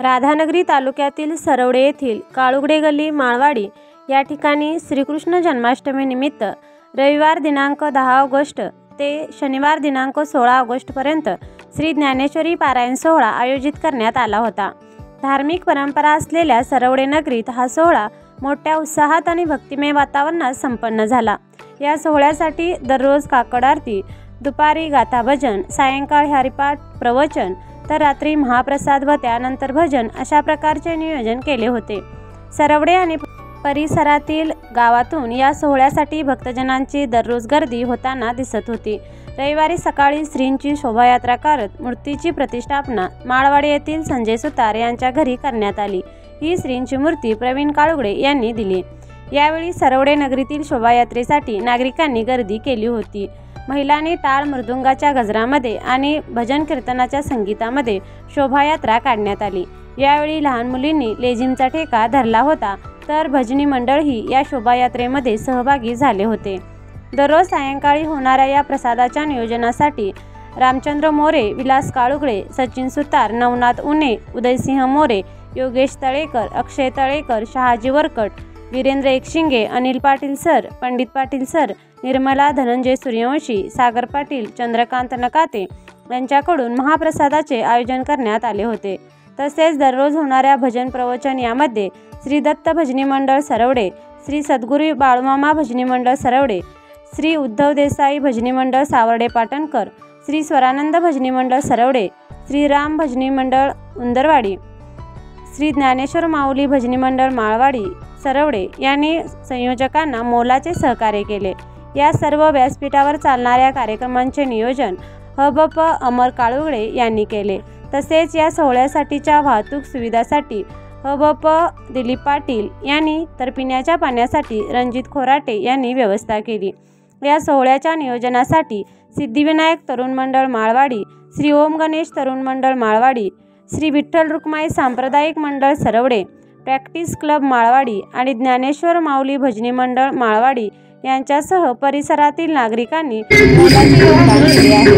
राधानगरी तालुक्यातील सरवडे येथील काळुगडे गल्ली माळवाडी या ठिकाणी श्रीकृष्ण जन्माष्टमी निमित्त रविवार दिनांक 10 ऑगस्ट ते शनिवार दिनांक 16 ऑगस्टपर्यंत श्री ज्ञानेश्वरी पारायण सोहळा आयोजित करण्यात आला होता। धार्मिक परंपरा असलेल्या सरवडे नगरीत हा सोहळा मोठ्या उत्साहात आणि भक्तिमय वातावरणात संपन्न झाला। या सोहळ्यासाठी दररोज काकड आरती, दुपारी गाथा भजन, सायंकाळी हरिपाठ प्रवचन तर रात्री महाप्रसाद व त्यानंतर भजन अशा प्रकारचे नियोजन केले होते। सरवडे आणि परिसरातील गावातून या सोहळ्यासाठी भक्तजनांची दररोज गर्दी होताना दिसत होती। रविवारी सकाळी श्रींची शोभायात्रा करत मूर्तीची प्रतिष्ठापना माळवाडी येथील संजय सुतार यांच्या घरी करण्यात आली। ही श्रींची मूर्ती प्रवीण काळुगडे यांनी दिली। यावेळी सरवडे नगरीतील शोभायात्रेसाठी नागरिकांनी गर्दी केली होती। महिलांनी टाळ मृदुंगाच्या गजरामध्ये आणि भजन कीर्तनाच्या संगीतामध्ये शोभायात्रा काढण्यात आली। यावेळी लहान मुलींनी लेझिमचा ठेका धरला होता तर भजनी मंडळही या शोभायात्रेमध्ये सहभागी झाले होते। दररोज सायंकाळी होणाऱ्या या प्रसादाच्या नियोजनासाठी रामचंद्र मोरे, विलास काळुगडे, सचिन सुतार, नवनाथ उने, उदयसिंह मोरे, योगेश तळेकर, अक्षय तळेकर, शहाजी वरकट, वीरेंद्र एकशिंगे, अनिल पाटील सर, पंडित पाटील सर, निर्मला धनंजय सूर्यवंशी, सागर पाटील, चंद्रकांत नकाते यांच्याकडून महाप्रसादाचे आयोजन करण्यात आले होते। तसेच दररोज होणाऱ्या भजन प्रवचन यामध्ये श्री दत्त भजनी मंडळ सरवडे, श्री सद्गुरू बाळूमामा भजनी मंडळ सरवडे, श्री उद्धव देसाई भजनी मंडळ सावर्डे पाटणकर, श्री स्वरानंद भजनी मंडळ सरवडे, श्री राम भजनी मंडळ उंदरवाडी, श्री ज्ञानेश्वर माऊली भजनी मंडळ माळवाडी सरवडे यांनी संयोजकांना मोलाचे सहकार्य केले। या सर्व व्यासपीठावर चालणाऱ्या कार्यक्रमांचे नियोजन हबप अमर काळुगडे यांनी केले। तसेच या सोहळ्यासाठीच्या वाहतूक सुविधासाठी हबप दिलीप पाटील यांनी तर पिण्याच्या पाण्यासाठी रणजित खोराटे यांनी व्यवस्था केली। या सोहळ्याच्या नियोजनासाठी सिद्धिविनायक तरुण मंडळ माळवाडी, श्री ओम गणेश तरुण मंडळ माळवाडी, श्री विठ्ठल रुक्माई सांप्रदायिक मंडळ सरवडे, प्रॅक्टिस क्लब माळवाडी आणि ज्ञानेश्वर माऊली भजनी मंडळ माळवाडी यांच्यासह परिसरातील नागरिकांनी मोलाचे योगदान दिले आहे।